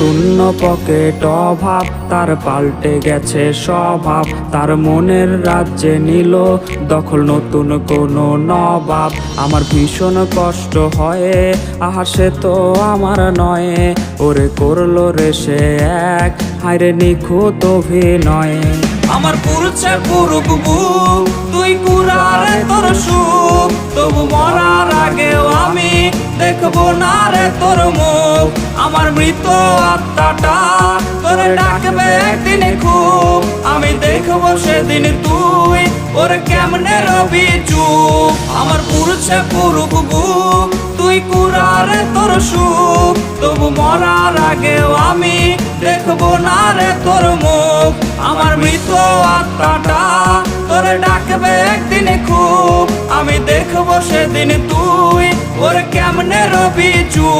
শূন্য পকেট অভাব, তার পাল্টে গেছে স্বভাব। তার মনের রাজ্যে নিল দখল নতুন কোনো নবাব। আমার ভীষণ কষ্ট হয়, আহা সে তো আমার নয়। ওরে করলো রে সে এক, হায়রে নিখুঁত অভিনয়। আমার পুরুষে পুরুক বুক, তুই কুরারে তোর সুখ। তবু মরার আগেও আমি দেখবো না রে তোর মুখ। আমার মৃত আত্মাটা তোরে ডাকবে একদিন খুব। আমি দেখবো সেদিন তুই ওরে কেমনে রবি চুপ। আমার পুরুষে পুরুক বুক, তুই কুরারে তোর সুখ। তবু মরার আগেও আমি দেখবো না রে তোর মুখ। আমার মৃত আত্মাটা তোরে ডাকবে একদিন খুব। আমি দেখবো সেদিন তুই ওরে কেমনে রবি চুপ।